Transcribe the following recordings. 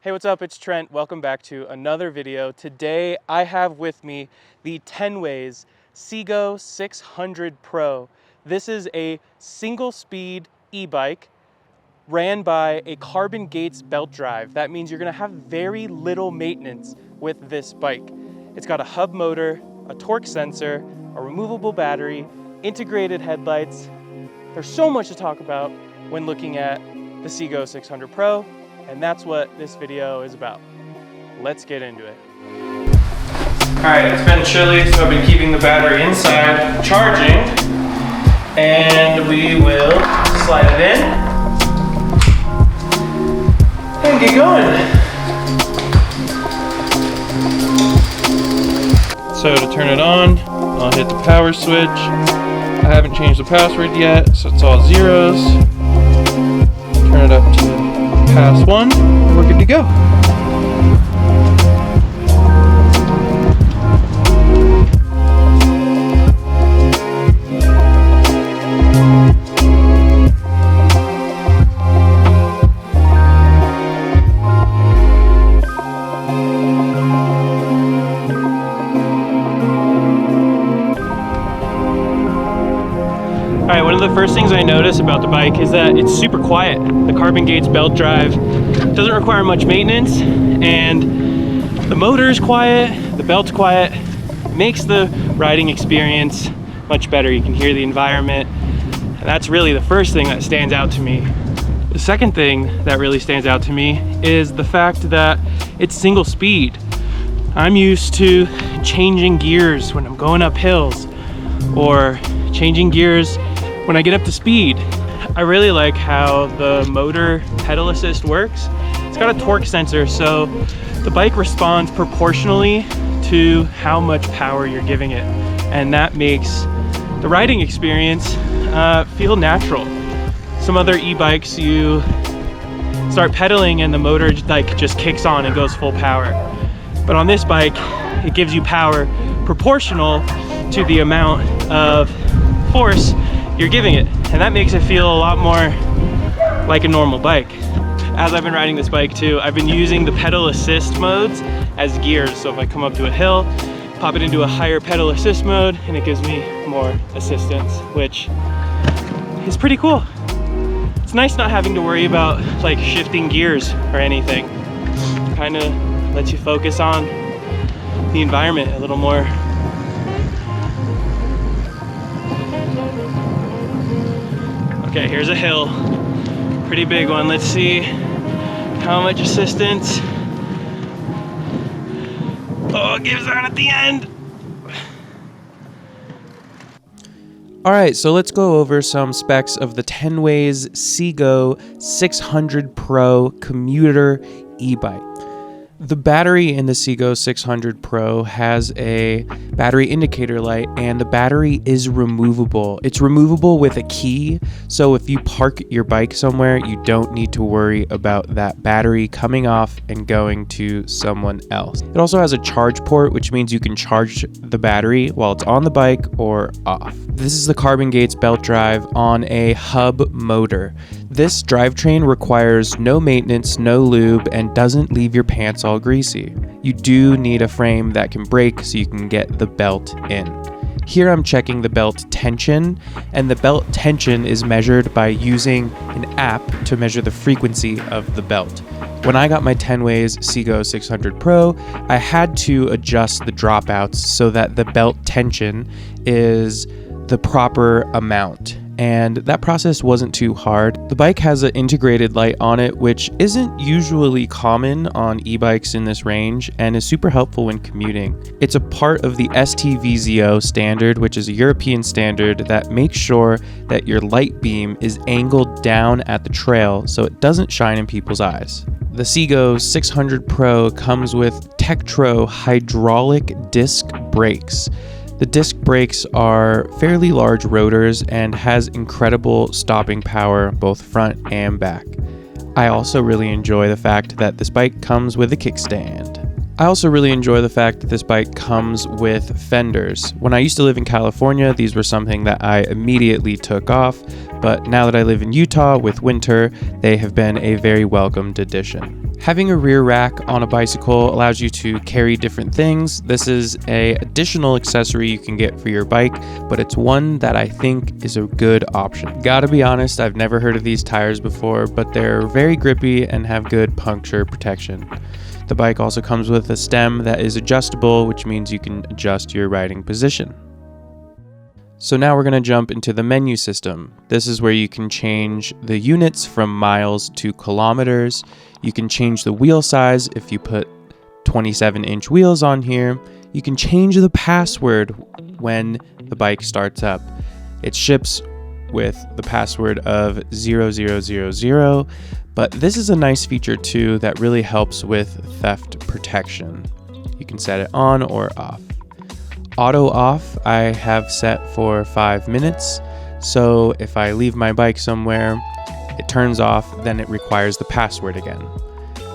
Hey, what's up? It's Trent. Welcome back to another video. Today I have with me the Tenways CGO600 Pro. This is a single speed e-bike ran by a carbon gates belt drive. That means you're gonna have very little maintenance with this bike. It's got a hub motor, a torque sensor, a removable battery, integrated headlights. There's so much to talk about when looking at the CGO600 Pro, and that's what this video is about. Let's get into it. All right, it's been chilly, so I've been keeping the battery inside charging, and we will slide it in and get going. So to turn it on, I'll hit the power switch. I haven't changed the password yet, so it's all zeros. Turn it up to pass 1, and we're good to go. Alright, one of the first things I notice about the bike is that it's super quiet. The carbon gates belt drive doesn't require much maintenance, and the motor is quiet, the belt's quiet. It makes the riding experience much better. You can hear the environment, and that's really the first thing that stands out to me. The second thing that really stands out to me is the fact that it's single speed. I'm used to changing gears when I'm going up hills, or changing gears when I get up to speed. I really like how the motor pedal assist works. It's got a torque sensor, so the bike responds proportionally to how much power you're giving it. And that makes the riding experience feel natural. Some other e-bikes, you start pedaling and the motor just kicks on and goes full power. But on this bike, it gives you power proportional to the amount of force you're giving it, and that makes it feel a lot more like a normal bike. As I've been riding this bike too, I've been using the pedal assist modes as gears. So if I come up to a hill, pop it into a higher pedal assist mode, and it gives me more assistance, which is pretty cool. It's nice not having to worry about like shifting gears or anything. Kind of lets you focus on the environment a little more. Okay, here's a hill, pretty big one. Let's see how much assistance. Oh, it gives out at the end. All right, so let's go over some specs of the Tenways CGO600 Pro Commuter eBike. The battery in the CGO600 Pro has a battery indicator light, and the battery is removable. It's removable with a key, so if you park your bike somewhere, you don't need to worry about that battery coming off and going to someone else. It also has a charge port, which means you can charge the battery while it's on the bike or off. This is the carbon gates belt drive on a hub motor. This drivetrain requires no maintenance, no lube, and doesn't leave your pants all greasy. You do need a frame that can brake so you can get the belt in. Here I'm checking the belt tension, and the belt tension is measured by using an app to measure the frequency of the belt. When I got my Tenways CGO600 Pro, I had to adjust the dropouts so that the belt tension is the proper amount. And that process wasn't too hard. The bike has an integrated light on it, which isn't usually common on e-bikes in this range and is super helpful when commuting. It's a part of the STVZO standard, which is a European standard that makes sure that your light beam is angled down at the trail so it doesn't shine in people's eyes. The CGO600 Pro comes with Tektro hydraulic disc brakes. The disc brakes are fairly large rotors and has incredible stopping power both front and back. I also really enjoy the fact that this bike comes with a kickstand. I also really enjoy the fact that this bike comes with fenders. When I used to live in California, these were something that I immediately took off, but now that I live in Utah with winter, they have been a very welcomed addition. Having a rear rack on a bicycle allows you to carry different things. This is an additional accessory you can get for your bike, but it's one that I think is a good option. Gotta be honest, I've never heard of these tires before, but they're very grippy and have good puncture protection. The bike also comes with a stem that is adjustable, which means you can adjust your riding position. So now we're going to jump into the menu system. This is where you can change the units from miles to kilometers. You can change the wheel size if you put 27-inch wheels on here. You can change the password when the bike starts up. It ships with the password of 0000, but this is a nice feature too that really helps with theft protection. You can set it on or off. Auto off I have set for 5 minutes, so if I leave my bike somewhere, it turns off, then it requires the password again.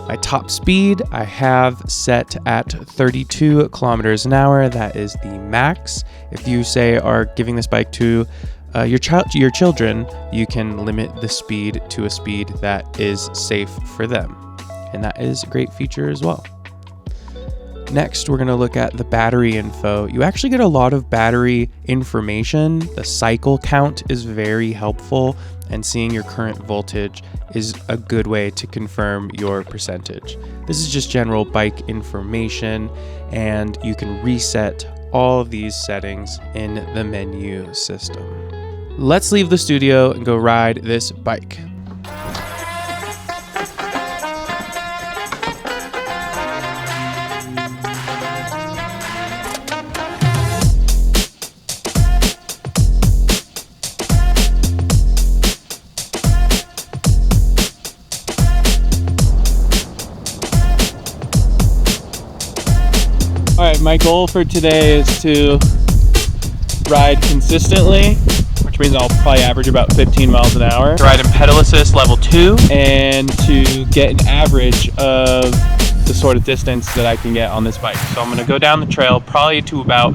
My top speed I have set at 32 kilometers an hour. That is the max. If you say are giving this bike to your children, you can limit the speed to a speed that is safe for them, and that is a great feature as well. Next, we're going to look at the battery info. You actually get a lot of battery information. The cycle count is very helpful, and seeing your current voltage is a good way to confirm your percentage. This is just general bike information, and you can reset all of these settings in the menu system. Let's leave the studio and go ride this bike. All right, my goal for today is to ride consistently, which means I'll probably average about 15 miles an hour. To ride in pedal assist level 2 and to get an average of the sort of distance that I can get on this bike. So I'm gonna go down the trail probably to about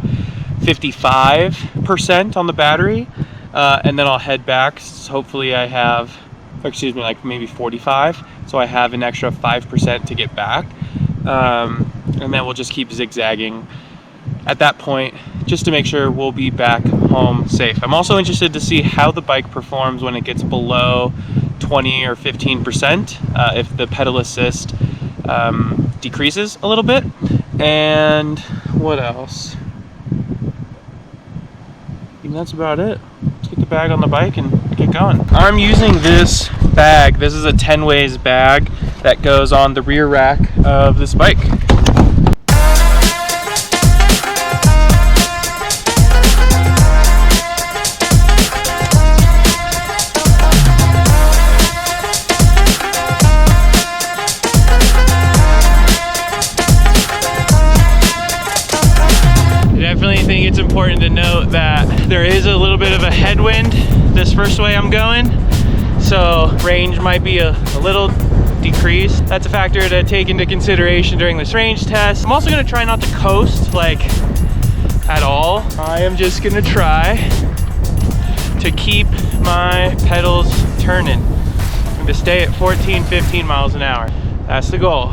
55% on the battery, and then I'll head back. So hopefully I have, like maybe 45. So I have an extra 5% to get back. And then we'll just keep zigzagging at that point just to make sure we'll be back home safe. I'm also interested to see how the bike performs when it gets below 20 or 15%, if the pedal assist decreases a little bit. And what else? I think that's about it. Let's get the bag on the bike and get going. I'm using this bag. This is a Tenways bag that goes on the rear rack of this bike. I think it's important to note that there is a little bit of a headwind this first way I'm going, so range might be a little decreased. That's a factor to take into consideration during this range test. I'm also going to try not to coast like at all. I am just going to try to keep my pedals turning and to stay at 14-15 miles an hour. That's the goal.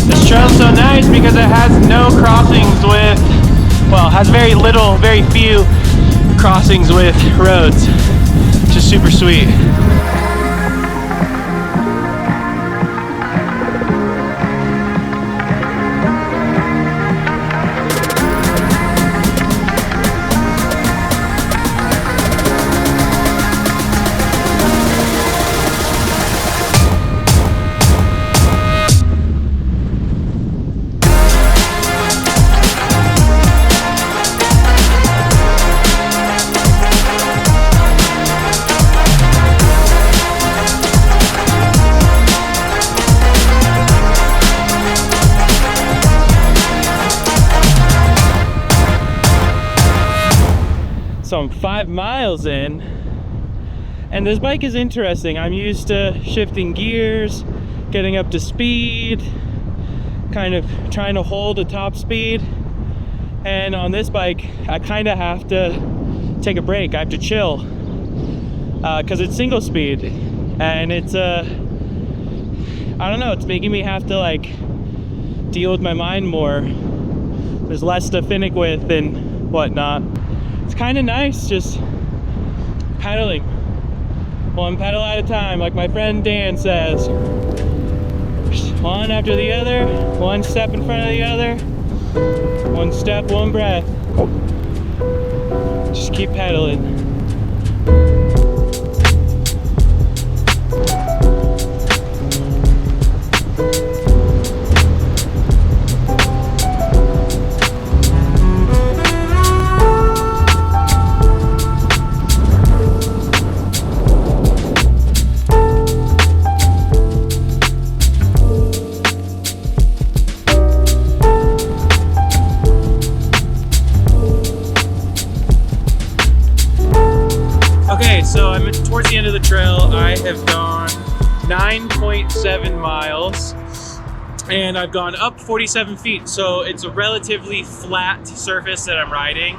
This trail's so nice because it has no crossings with, well, it has very few crossings with roads, which is super sweet. So I'm 5 miles in, and this bike is interesting. I'm used to shifting gears, getting up to speed, kind of trying to hold a top speed, and on this bike I kind of have to take a break. I have to chill because it's single speed, and it's I don't know, it's making me have to like deal with my mind more. There's less to finick with and whatnot. It's kind of nice just pedaling one pedal at a time, like my friend Dan says. One after the other, one step in front of the other, one step, one breath. Just keep pedaling. So I'm towards the end of the trail. I have gone 9.7 miles and I've gone up 47 feet. So it's a relatively flat surface that I'm riding.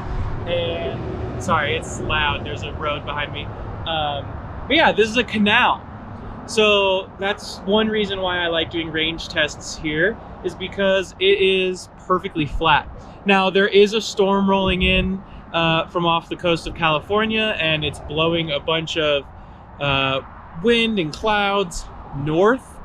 And sorry, it's loud. There's a road behind me. But yeah, this is a canal. So that's one reason why I like doing range tests here, is because it is perfectly flat. Now there is a storm rolling in from off the coast of California, and it's blowing a bunch of wind and clouds north,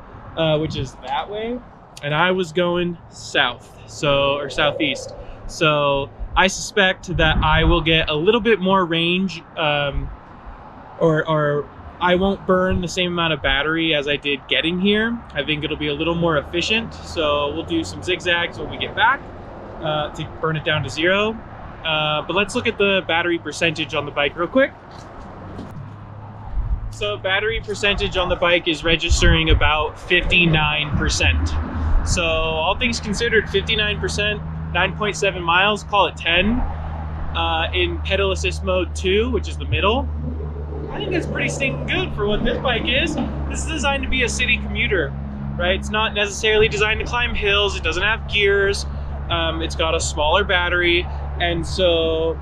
which is that way, and I was going south, or southeast. So I suspect that I will get a little bit more range, or I won't burn the same amount of battery as I did getting here. I think it'll be a little more efficient. So we'll do some zigzags when we get back to burn it down to 0. But let's look at the battery percentage on the bike real quick. So battery percentage on the bike is registering about 59%. So all things considered, 59%, 9.7 miles, call it 10. In pedal assist mode 2, which is the middle. I think that's pretty stinking good for what this bike is. This is designed to be a city commuter, right? It's not necessarily designed to climb hills. It doesn't have gears. It's got a smaller battery. And so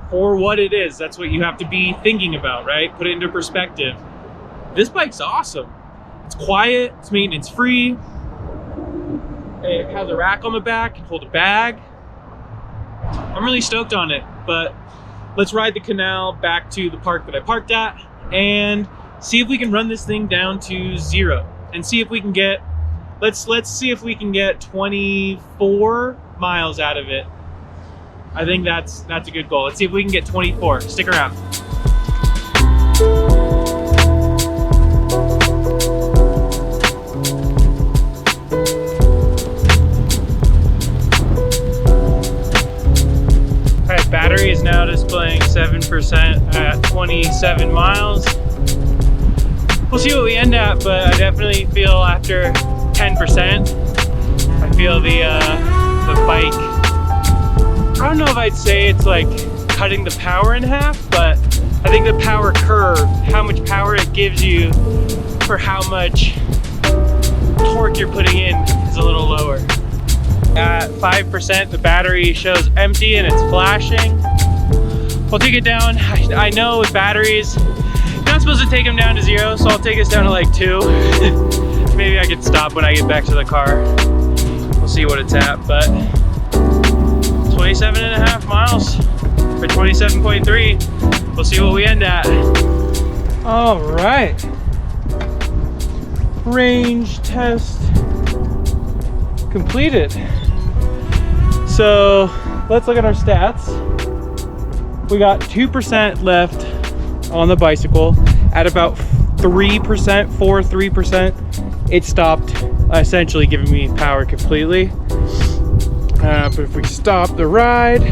for what it is, that's what you have to be thinking about, right? Put it into perspective. This bike's awesome. It's quiet, it's maintenance free. It has a rack on the back, you can hold a bag. I'm really stoked on it, but let's ride the canal back to the park that I parked at and see if we can run this thing down to 0 and see if we can get, let's see if we can get 24 miles out of it. I think that's a good goal. Let's see if we can get 24. Stick around. Alright, battery is now displaying 7% at 27 miles. We'll see what we end at, but I definitely feel after 10%, I feel the bike, I don't know if I'd say it's like cutting the power in half, but I think the power curve, how much power it gives you for how much torque you're putting in, is a little lower. At 5%, the battery shows empty and it's flashing. We'll take it down. I know with batteries, you're not supposed to take them down to 0, so I'll take us down to like 2. Maybe I can stop when I get back to the car. We'll see what it's at, but 27.5 miles for 27.3. We'll see what we end at. All right. Range test completed. So let's look at our stats. We got 2% left on the bicycle at about 3%. It stopped essentially giving me power completely. But if we stop the ride,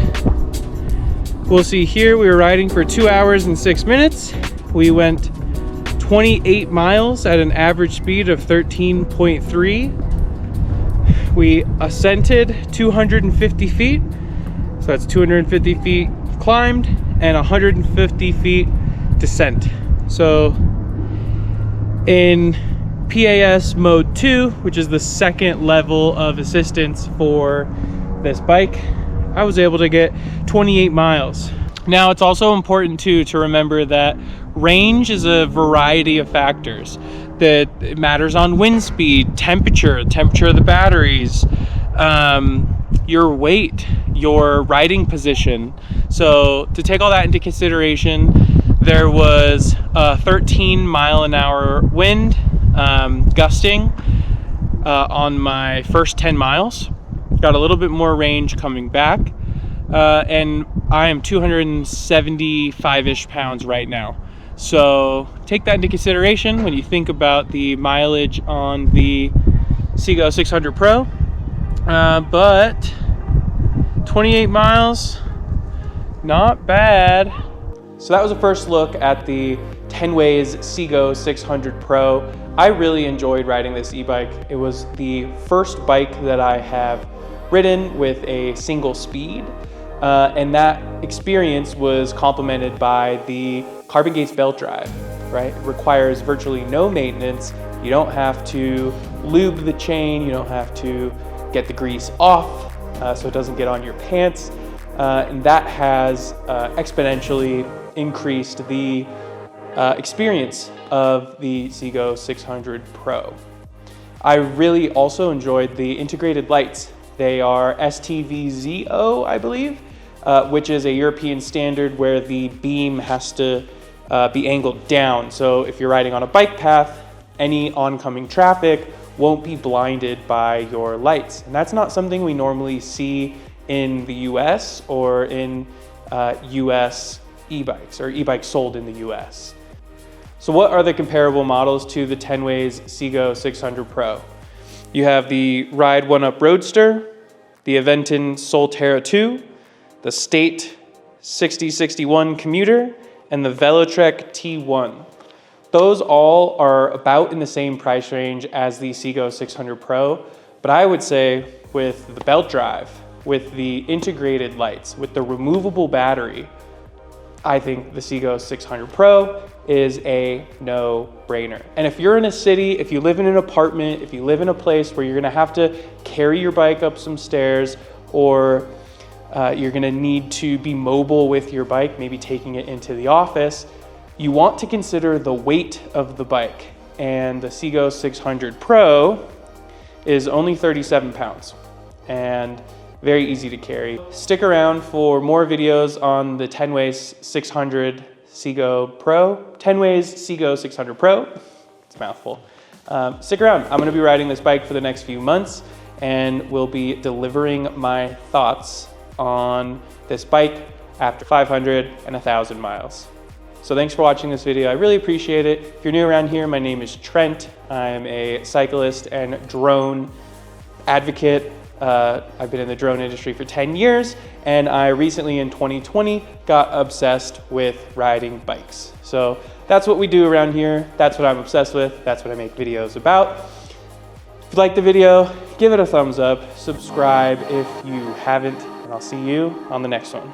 we'll see here we were riding for 2 hours and 6 minutes. We went 28 miles at an average speed of 13.3. We ascended 250 feet. So that's 250 feet climbed and 150 feet descent. So in PAS mode 2, which is the second level of assistance for this bike, I was able to get 28 miles. Now, it's also important to remember that range is a variety of factors. That it matters on wind speed, temperature of the batteries, your weight, your riding position. So to take all that into consideration, there was a 13-mile-an-hour wind gusting on my first 10 miles. Got a little bit more range coming back, and I am 275-ish pounds right now. So take that into consideration when you think about the mileage on the CGO600 Pro. But 28 miles, not bad. So that was a first look at the Tenways CGO600 Pro. I really enjoyed riding this e-bike. It was the first bike that I have ridden with a single speed. And that experience was complemented by the carbon gates belt drive, right? It requires virtually no maintenance. You don't have to lube the chain. You don't have to get the grease off so it doesn't get on your pants. And that has exponentially increased the experience of the CGO600 Pro. I really also enjoyed the integrated lights. They are STVZO, I believe, which is a European standard where the beam has to be angled down. So if you're riding on a bike path, any oncoming traffic won't be blinded by your lights. And that's not something we normally see in the US or in US e-bikes or e-bikes sold in the US. So what are the comparable models to the Tenways CGO600 Pro? You have the Ride 1-Up Roadster, the Aventon Solterra 2, the State 6061 Commuter, and the Velotrek T1. Those all are about in the same price range as the CGO600 Pro, but I would say with the belt drive, with the integrated lights, with the removable battery, I think the CGO600 Pro is a no-brainer. And if you're in a city, if you live in an apartment, if you live in a place where you're gonna have to carry your bike up some stairs, or you're gonna need to be mobile with your bike, maybe taking it into the office, you want to consider the weight of the bike. And the CGO600 Pro is only 37 pounds and very easy to carry. Stick around for more videos on the Tenways 600 CGO Pro. Tenways CGO600 Pro. It's a mouthful. Stick around. I'm gonna be riding this bike for the next few months and will be delivering my thoughts on this bike after 500 and 1,000 miles. So thanks for watching this video. I really appreciate it. If you're new around here, my name is Trent. I'm a cyclist and drone advocate. I've been in the drone industry for 10 years, and I recently in 2020 got obsessed with riding bikes. So that's what we do around here. That's what I'm obsessed with. That's what I make videos about. If you liked the video, give it a thumbs up, subscribe if you haven't, and I'll see you on the next one.